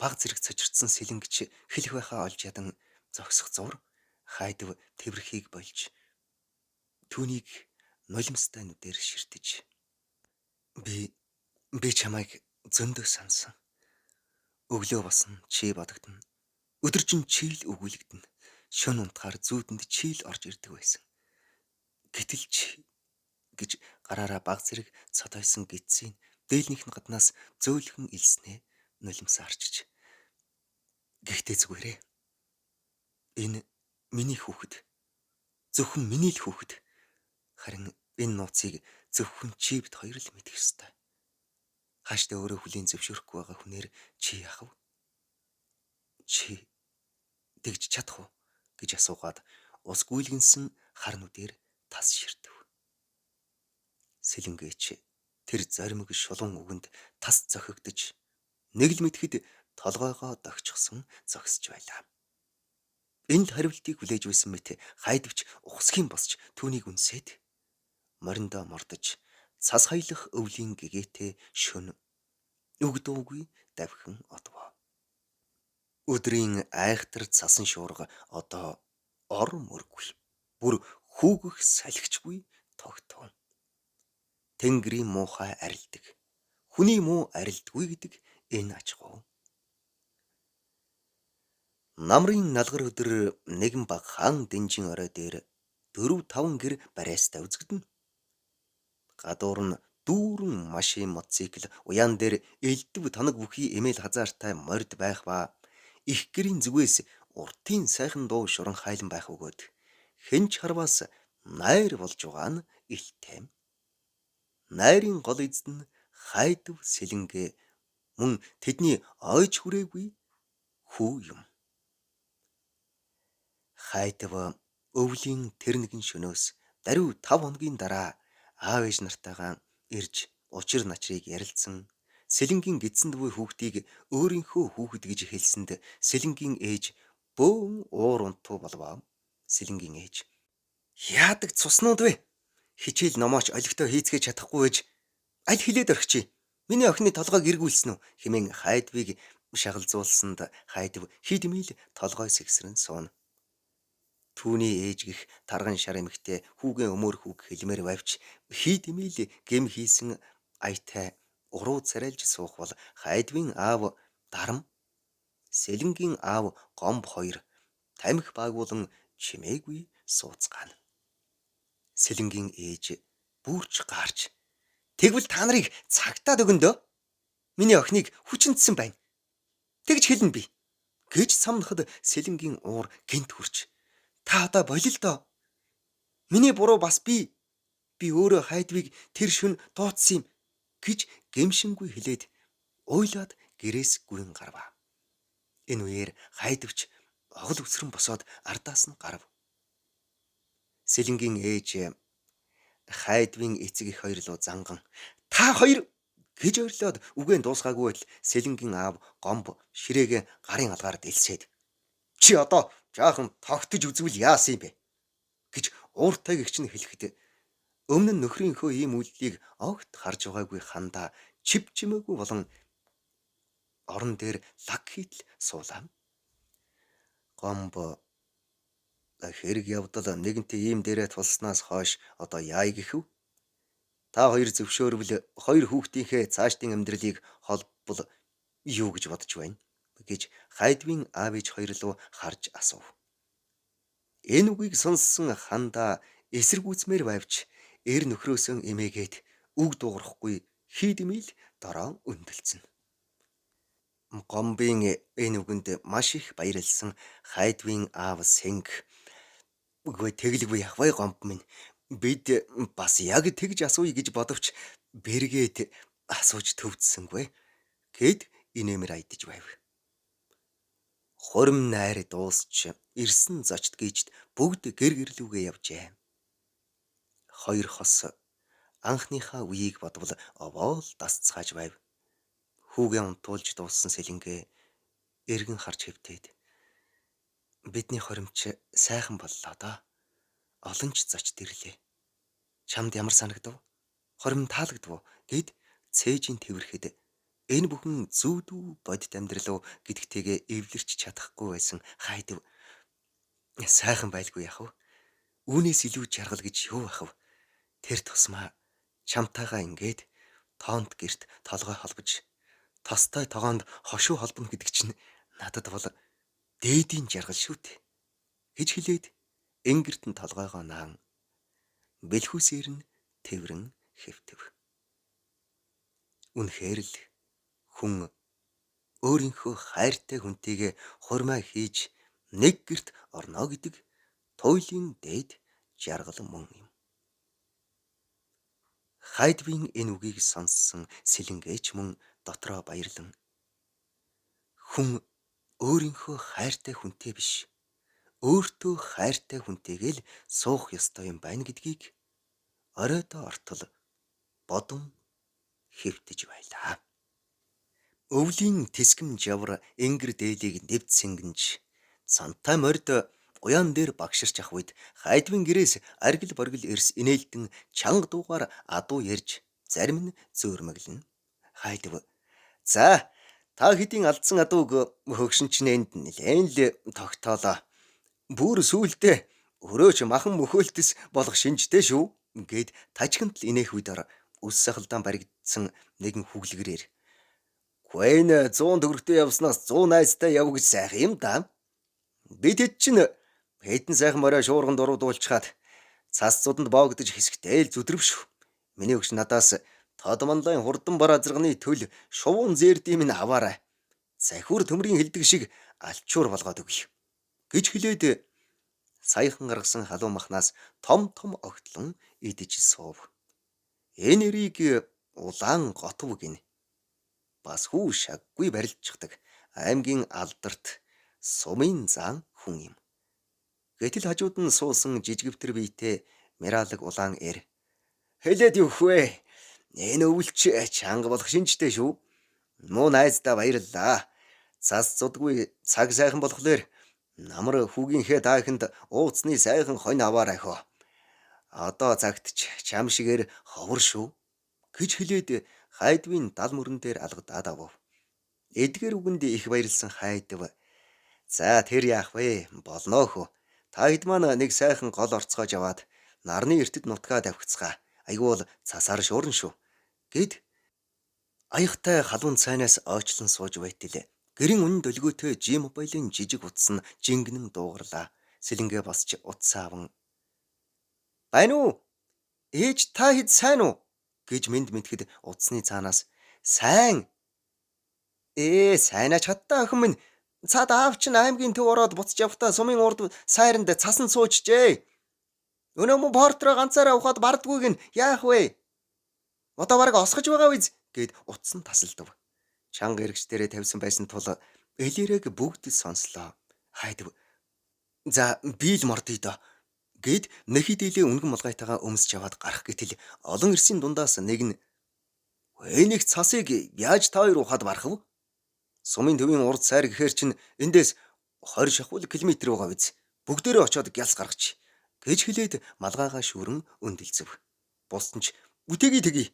S1: Баг зэрэг цочирдсан Сэлэнгч хэлэх байхаа олж ядан зогсох зур хайдв тэврэхийг болж түүнийг нулимстай нүдээр ширтэж би би чамайг зөндөө сансан. Өглөө босно чи бодогдно. Өдөржин чийл өгүүлэгдэнэ. Шөнө унтахаар зүүдэнд чийл орж ирдэг байсан. Гэтэл чи гэж гараараа баг зэрэг цотойсон гидсийн дээлнийх нь гаднаас зөөлхөн илснээ нулимсаа арчиж. Гэхдээ зүгээрээ. Энэ миний хүүхэд. Зөвхөн миний л хүүхэд. Харин энэ нууцыг зөвхөн чи бид хоёр л мэдэх ёстой. Хааштай өөрөө хүлийн зөвшөөрөхгүй байгаа хүнээр чи яах вэ? Чи тэгж чадах уу гэж асуугаад ус гүйлгэнсэн хар нүдээр тас ширтэв. Сэлэнгээч тэр зоримог шулуун үгэнд тас зохигдож нэг л мэдэхэд толгойгоо догчсон зогсож байлаа. Энэ л хариултыг хүлээж байсан мэт хайдвч ухсхийн босч түүнийг үнсээд мориндоо мордож цас хаялах өвлийн гэгээтэй шөнө үг дуугүй давхин одвоо. Өдрийн айхтар цасан шуурга одоо ор мөргүй. Бүр хүүгэх салхичгүй тогтов. Тэнгэрийн муухай арилдаг. Хүний муу арилдгүй гэдэг энэ ачгуу. Намрын налгар өдөр нэгэн баг хаан дэнжин орой дээр 4-5 гэр барайстай үзэгдэнэ. Гадуур нь дүүрэн машин мотоцикл уяан дээр элдв тоног бүхий эмээл хазаартай морд байх ба их гэрийн зүгээс уртын сайхан дуу шуран хайлан байх өгөөд хэнч харваас найр болж байгаа нь илтэм. Найрын гол эзэн хайдв сэлэнгээ мөн тэдний ойж хүрээгүй хүү юм. Хайдв өвлийн тэр нэгэн шөнөөс даруй 5 хоногийн дараа аав ээж нартайгаа ирж учир начрыг ярилцсан. Сэлэнгийн гидсэн дүү хүүхдийг өөрийнхөө хүүхэд гэж хэлсэнд сэлэнгийн ээж бөөн уур унтуу болвоо. Сэлэнгийн ээж яадаг цуснууд вэ? Хичээл номооч олигтой хийцгээж чадахгүй байж аль хилээд орхичээ. Миний охины толгойг эргүүлсэн үү хэмээн хайдвыг шагалзуулсанд хайдв хидмил толгой сэгсрэн суун. Түүний ээж гих тарган шар эмэгтэй хүүгийн өмөр хүүг хэлмээр байвч хидмил гэм хийсэн аятай уруу царайлж суух бол хайдвын аав дарам сэлэнгийн аав гомб хоёр тамхи баагуулан чимээгүй сууцгаана. Сэлэнгийн ээж бүрч гаарч тэгвэл та нарыг цагтаад өгөндөө миний охиныг хүчнэдсэн байна. Тэгж хэлнэ би гэж самнахад сэлэнгийн уур гинт хүрч та одоо болил доо. Миний буруу бас би өөрөө хайдвыг тэр шөнө дуудсан юм гэж гэмшингүй хэлээд уйлаад гэрээс гүйн гарваа. Энэ үеэр хайдвч огл өсрөн босоод ардаас нь гарав. Сэлэнгийн ээж хайдвын эцэг их хоёр руу занган та хоёр гэж ойрлоод үгээн дуусгаагүй байтал сэлэнгийн аав гомб ширээгээ гарын алгаар дэлсээд чи одоо жаахан тогтож үзвэл яасан юм бэ гэж ууртай гэгч нь хэлэхэд өмнө нь нөхрийнхөө ийм үйлдэлийг огт харж байгаагүй хандаа чимээгүй болон орон дээр лаг хийтэл суулаа. Гомб хэрэг явдал нэгэнтээ ийм дээрээ тулснаас хойш одоо яая гэхв? Та хоёр зөвшөөрвөл хоёр хүүхдийнхээ цаашдын амьдралыг холбол юу гэж бодож байна гэж хайдвын аав ээж хоёр руу харж асуув. Энэ үгийг сонссон хандаа эсэргүүцмээр байвч эр нөхрөөсөн эмээгээд үг дуугарахгүй хидмил дороо өндөлцөн. Гомбын энэ үгэнд маш их баярлсан хайдвын аав сэнг үгүй тэглгүй яах вэ гомб минь бид бас яг тэгж асууя гэж бодовч бэргээд асууж төвдсөнгүй гэд инээмэр айдаж байв. Хурим найр дуусч ирсэн зочд гийжд бүгд гэр гэрлүүгээ явжээ. Хоёр хос анхныхаа үеийг бодвол овоол дасцгааж байв. Хүүгээ унтуулж дууссан сэлэнгээ эргэн харж хэвтээд бидний хоримч сайхан боллоо доо. Олон ч зочд ирлээ. Чамд ямар санагдав? Хорим таалагдав гэд цээжийн тэрхэд энэ бүхэн зүүдүү бодит амьдрал уу гэдэгтэйгээ эвлэрч чадахгүй байсан хайдв. Сайхан байлгүй яах вэ? Үүнээс илүү жаргал гэж юу байх вэ? Тэр тусмаа чамтайгаа ингээд тоонт герт толгой холбож тостой тогоонд хошуу холбоно гэдэг чинь надад бол дээдийн жаргал шүү дээ гэж хэлээд энгэрт нь толгойгоо наан бэлхүүсээр нь тэврэн хэвтэв. Үнэхээр л хүн өөрийнхөө хайртай хүнтэйгээ хурмаа хийж нэг гэрт орно гэдэг туйлын дээд жаргал мөн юм. Хайдвийн энэ үгийг сонссон Сэлэнгээч мөн дотроо баярлан хүн өөрийнхөө хайртай хүнтэй биш өөртөө хайртай хүнтэйгээ л суух ёстой юм байна гэдгийг оройдоо ортол бодон хэвтэж байлаа. Өвлийн тэсгэм жавар энгэр дээлийг нэвд сэнгэнж цантай морд уян дээр багширч ах үед хайдвын гэрээс аргил боргил эрс инээлтэн чанга дуугаар адуу ярьж зарим нь зөөрмөглөн. Хайдв. За та хэдийн алдсан адууг хөгшинчнээнд нэлээд л тогтоолоо. Бүр сүултээ өрөөч махан мөхөөлтөс болох шинжтэй шүү гээд тажигнт л инээх үедэр үс сахалдаан баригдсан нэгэн хүглэгрээр Гүн 100 төгрөгтэй явснаас 100 найзтай яв гэж сайхан юм да. Бид хэд чинь хэдэн сайхан морой шуурганд уруудуулчаад цас цуданд боогдож хэсэгтэй л зүтрв шүү. Миний өгч надаас тод манлайн хурдан бар азарганы төл шувуун зээрдийн минь аваарай. Захиур төмрийн хилдэг шиг алчуур болгоод өгье гэж хэлээд саяхан гаргасан халуун махнаас том огтлон идэж суув. Энэ нэрийг улаан готв гинэ. Бас хүү шаггүй барилжчихдаг аймгийн алдарт сумын зан хүн юм. Гэтэл хажууд нь суусан жижигвтер биетэй Миралаг улаан эр. Хэлээд юу вэ? Энэ өвлч чанга болох шинжтэй шүү. Муу найздаа баярлалаа. Цас цудгүй цаг сайхан болохоор намар хүүгийнхээ даахынд ууцны сайхан хонь аваарай хөө. Одоо цагт чам шигээр ховор шүү гэж хэлээд Хайдвын дал мөрөн дээр алгадаад авав. Эдгээр үгэнд их баярлсан Хайдв. За тэр яах вэ? Болно хөө. Та хэд маань нэг сайхан гол орцгоож аваад нарны эртэд нутгаа давхицгаа. Айгүй бол цасаар шуурна шүү. Гэд аяхтай халуун цайнаас ойчлон сууж байтал гэрийн үнэн дөлгөөтэй G-Mobile-ийн жижиг утас нь жингэнэн дуугарлаа. Сэлэнгээ босч утсаа аван "Байна уу? Ээж та хэд сайн уу?" гэж мэдхэд утасны цаанаас "Сайн. Сайнаач хатта охин минь. Цаад аав чинь аймгийн төв ороод буцаж явахдаа сумын урд сайранд цасан суужжээ. Өнөө мөн портроо ганцаараа ухаад бардгүйг нь яах вэ? Одоо бараг осгож байгаа биз?" гэд утас нь тасалдав. Чанга эргэж дээрээ тавьсан байсан тул элирээг бүгд сонслоо. Хайдв. За би л мордъё доо гэд нэхий дийлээ үнгэн малгайтайгаа өмсч яваад гарах гэтэл олон эрсийн дундаас нэг нь "Энийг цасыг яаж та хоёр ухаад барах вэ? Сумын төвийн урд сайр гэхээр чинь эндээс 20 шахуул километр байгаа биз? Бүгдээрээ очиод гялс гаргач" гэж хэлээд малгайгаа шүүрэн өндөлцөв. Бусд нь ч "Үтэги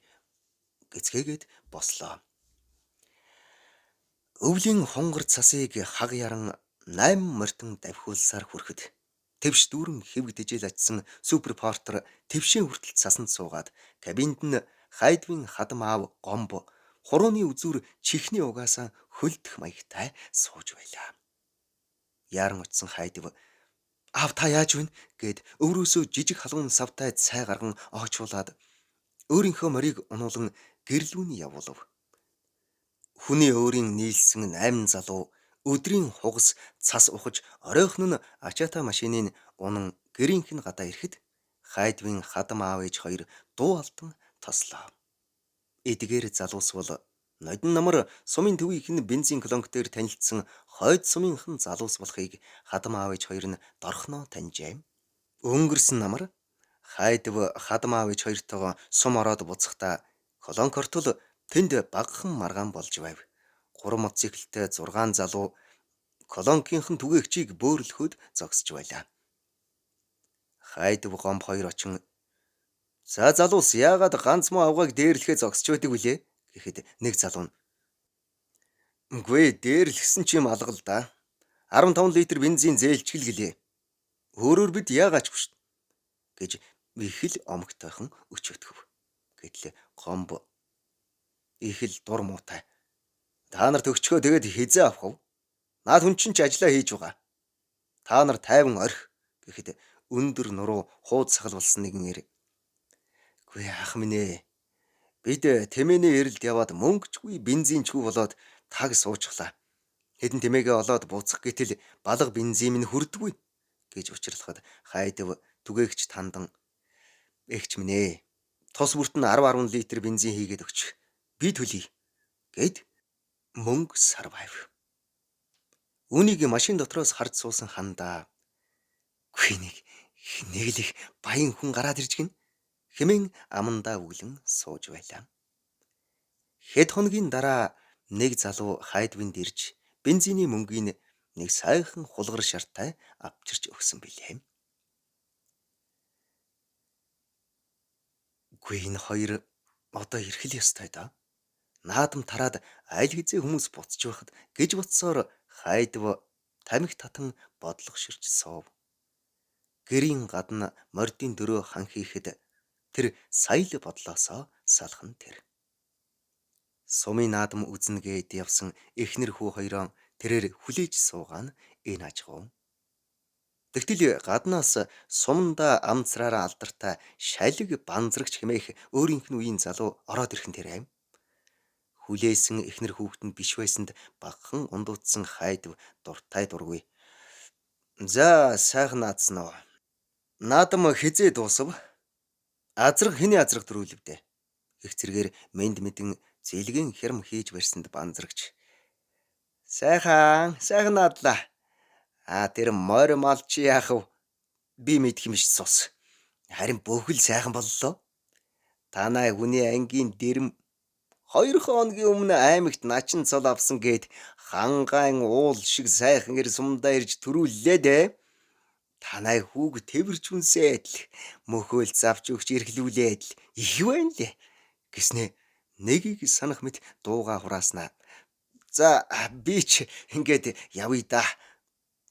S1: гэцгээгээд бослоо. Өвлийн хунгар цасыг хаг яран 8 мортон давхиулсаар хүрэхэд тэвш дүүрэн хэвгдэжэл очсон суперпортер тэвшээ хүртэл цасанд суугаад кабинд нь Хайдвын хадам аав гомб хурууны үзүүр чихний угаасаа хөлдөх маягтай сууж байлаа. Яран очсон Хайдв "Аав та яаж вэ?" гэд өөрөөсөө жижиг халуун савтай цай гарган оочуулаад өөрийнхөө морийг унуулан гэрлүүний явуулав. Хүний өөрийн нийлсэн 8 залуу өдрийн хугас цас ухаж оройхон нь ачаата машиныг унан гэрийнх нь гадаа ирэхэд Хайдвын хадам аав ээж хоёр дуу алдан тослоо. Эдгээр залуус бол нодин намар сумын төвийнхэн бензин колонк дээр танилцсан хойд сумынхан залуус болохыг хадам аав ээж хоёр нь дорхноо таньжээ. Өнгөрсөн намар Хайдв хадам аав ээж хоёртойгоо сум ороод буцахдаа колонк ортол тэнд багахан маргаан болж байв. 3 мотоциклтэй 6 залуу колонкийнхэн түгээгчийг бөөрөлөхөд зогсож байлаа. Хайдв гомб хоёр очин "За залуус яагаад ганц муу авгааг дээрлэхээ зогсож байдаг вүлээ?" гэхэд нэг залуу нь "Үгүй дээрлэхсэн ч юм алгал да. 15 литр бензин зээлчгэл гэлээ. Өөрөөр бид яагаач биш" гэж их л омогтойхон өчөтгөв. Гэтэл Гомбо их л дур муутай. Та нарт өгчгөө тэгээд хизээ авах вэ? Наад хүн чинь ч ажиллаа хийж байгаа. Та нар тайван орхи гэхэд өндөр нуруу хууд сахалбалсан нэгэн ир. Гүй ах минь ээ. Бид тэмээний эрэлд яваад мөнгөчгүй бензинчгүй болоод таг суучглаа. Хэдэн тэмээгээ олоод буцах гэтэл балга бензин минь хүрдэггүй гэж учирлахад хайдав түгээгч тандан эгч минь ээ. Тус бүрт нь 10 литр бензин хийгээд өгч. Би төлье гэд мөнгө сарвайв. Үүнийг машин дотроос харж суусан хандаа. Гүй нэг л их баян хүн гараад ирж гин хэмээн амандаа үглэн сууж байлаа. Хэд хоногийн дараа нэг залуу хайдвинд ирж бензиний мөнгийг нэг сайхан хулгар шартай авчирч өгсөн билээ. Гүй энэ хоёр одоо ирэх л ёстой да. Наадам тараад аль хэзээ хүмүүс буцаж байхад гэж бодсоор хайдв тамхи татан бодлого ширч суув. Гэрийн гадна мордын дөрөө хан хийхэд тэр саял бодлоосоо салхан тэр. Сумын наадам үзнэгээд явсан эхнэр хүү хоёроо тэрээр хүлээж суугаан энэ ажгав. Тэгтэл гаднаас суманда амцраараа алдартай шалиг банзрагч хэмээх өөрийнх нь үеийн залуу ороод ирхэн тэрэ. Хүлээсэн эхнэр хүүхэд нь биш байсанд багхан ундуудсан хайдв дуртай дургүй. За сайхан наадсан уу. Наадам хизээ дуусав. Азраг хэний азраг дөрүүлвдэ. Их зэргээр мэд мэдэн зэлгэн херм хийж барьсанд банзрагч. Сайхан наадлаа. Тэр морь мал чи яах вэ? Би мэдх юм биш цус. Харин бүхэл сайхан боллоо. Танай хүний ангийн дэрэм 2 хоногийн өмнө аймагт начин цол авсан гээд хангаан уул шиг сайхан ир сумдаа ирж төрүүллээ дээ. Танай хүүг тэрвэрч үнсээд л мөхөөл завч өгч эрхлүүлээд л их байна лээ гэснээ нэгийг санах мэт дууга хурааснаа. За би ч ингээд явъя да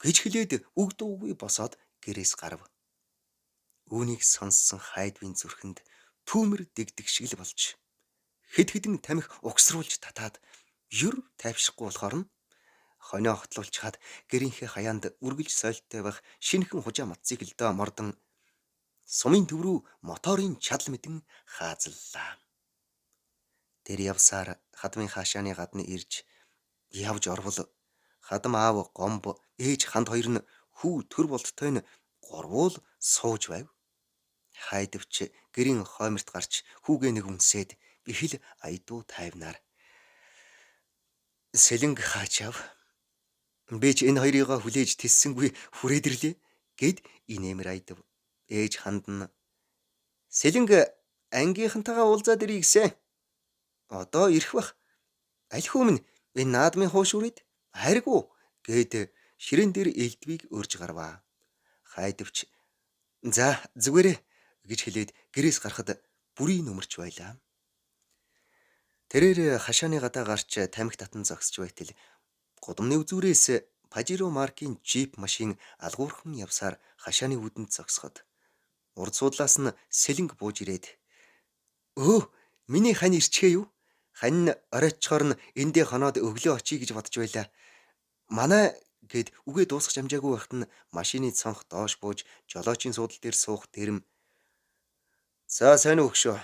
S1: гэж хэлээд үг дуугүй босоод гэрээс гарав. Үүнийг сонссон хайдвын зүрхэнд түүмэр дэгдэг шиг л болж хэд хэдэн тамхи угсруулж татаад юр тайвшихгүй болохоор нь хонио хотлуулчихад гэрийнхээ хаяанд үргэлж сойлттой байх шинэхэн хужаа матцыг л доо мордон сумын төв рүү моторын чадал мэдэн хаазаллаа. Тэр явсаар хадмын хаашааны гадна ирж явж орвол хадам аав Гомбо ээж ханд хоёр нь хүү төр болттой нь гурвуул сууж байв. Хайдвч гэрийн хойморт гарч хүүгээ нэг үнсээд их л айдуу тайвнаар сэлэнг хаачав. Би ч энэ хоёрыгоо хүлээж тэссэнгүй хүрээд ирлээ гэд инээмэр айдав. Ээж ханд нь сэлэнг ангийнхантайгаа уулзаад ирье гэсэн. Одоо ирэх бах. Аль хүмүн энэ наадмын хууш үрээд хариггүй гэд ширээн дээр элдвийг өрж гарваа. Хайдвч за зүгээрээ гэж хэлээд гэрээс гарахад бүрийн өмөрч байлаа. Тэрээр хашааны гадаа гарч тамхи татан зогсож байтал гудамны үзүүрээс Пажиро маркийн джип машин алгуурхан явсаар хашааны үүдэнд зогсоход урд суудлаас нь сэлэнг бууж ирээд өө миний хань ирчихээ юу? Хань оройтчоор нь эндээ хоноод өглөө очие гэж бодож байлаа. Манай гэд үгээ дуусгах амжаагүй байхад нь машины цонх доош бууж жолоочийн суудлын дээр суух дэрэм. За сайн уу хөшөө.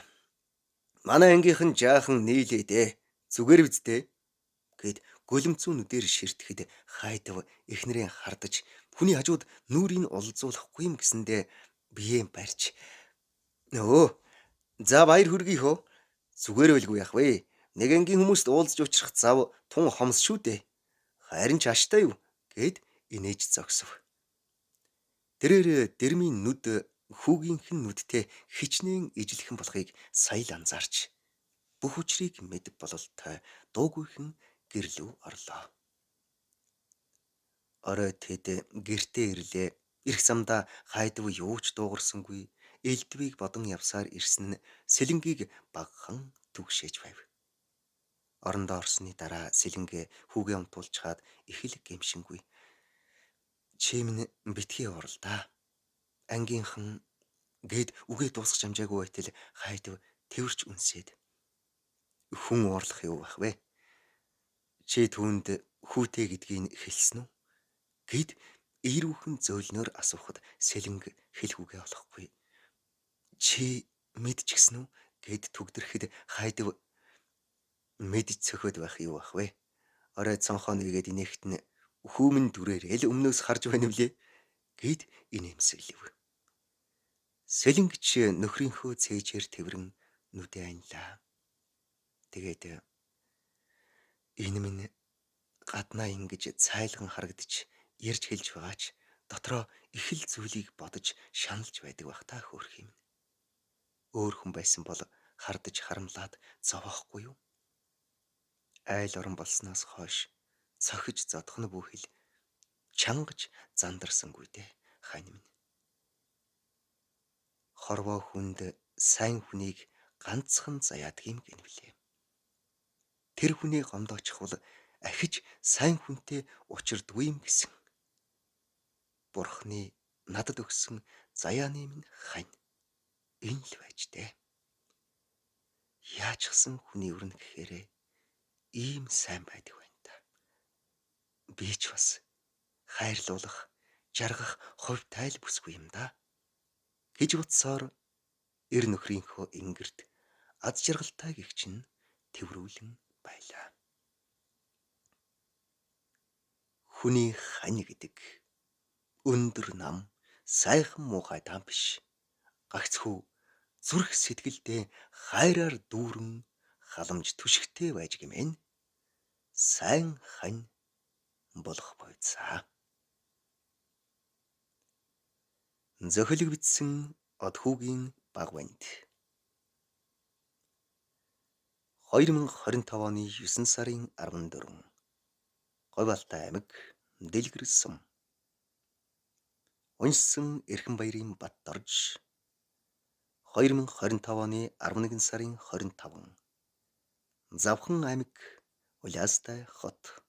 S1: Манай ангийнхан жаахан нийлээ дээ. Зүгээр биздээ гэд гөлмцүүнүүдээр ширтгэхэд хайдав эхнэрээ хардаж хүний хажууд нүрийг улзуулахгүй юм гэсэндээ биеэ барьж нөө за баяр хүргий хөө. Зүгээр байлгүй яах вэ? Нэг ангийн хүмүүст уулзж учрах зав тун хомс шүү дээ. Харин ч аштай юу гэд инээж зогсов. Тэрээр дэрмийн нүд хүүгийнхэн нүдтэй хичнээн ижилхэн болохыг сая л анзаарч бүх учрыг мэд бололтой дуугүйхэн гэрлүү орлоо. Орой тэд гэртээ ирлээ. Ирэх замдаа хайдав юу ч дуугарсангүй элдвийг бодон явсаар ирсэн нь сэлэнгийг багхан түгшээж байв. Орондоо орсны дараа сэлэнгээ хүүгээ унтуулчаад их л гэмшингүй. Чи минь битгий урал да. Ангийнхан Гээд үгээ дуусгах амжаагүй байтал хайдав тэрвэрч үнсээд хүн уурлах юу байх вэ? Чи түүнд хүүтэй гэдгийг хэлсэн үү? Гэд эерүүхэн зөөлнөр асуухад Сэлэнг хэлэх үгээ олохгүй. Чи мэдчихсэн үү? Гэд түгдрэхэд хайдав мэдж цөхөд байх юу байх вэ? Орой цонхоо нэгээд инээхт нь хүүмэн дүрээрээ л өмнөөс харж байна влээ. Гэд инээмсэглэв. Сэлэнгч нөхрийнхөө цээжээр тэрвэрэн нүдээ анилаа. Тэгээд энэ минь гаднаа ингэж цайлган харагдаж ярьж хэлж байгаач дотроо их л зүйлийг бодож шаналж байдаг бах та хөөх юм. Өөр хүн байсан бол хардаж харамлаад зовоохгүй юу? Айл орон болсноос хойш цохиж зодхон бүхэл чангаж зандарсангүй дээ хань минь. Хорвоо хүнд сайн хүнийг ганцхан заяадаг юм гэнэвлээ. Тэр хүнийг гомдоочихвол ахиж сайн хүнтэй учирдгүй юм гэсэн. Бурхны надад өгсөн заяаны минь хань. Энэ л байж дээ. Яачсан хүний өрнө гэхээрээ ийм сайн байдаг байна та. Би ч бас хайрлуулах, жаргах хувь тайл бүсгүй юм да. Гэж утсаар эр нөхрийнхөө ингэрт аз жаргалтай гихч нь тэврүүлэн байлаа. Хүний хань гэдэг өндөр нам, сайхан муухай таам биш. Гагцхүү зүрх сэтгэлдээ хайраар дүүрэн халамж түшигтэй байж гэмээн сайн хань болох бойцаа. Зохилог бичсэн Одхүүгийн баг банд. 2025 оны 9 сарын 14. Говьалтай аймаг Дэлгэр сум. Уншсан Эрхэнбаярын Баттарж 2025 оны 11 сарын 25. Завхан аймаг Улаастай хот.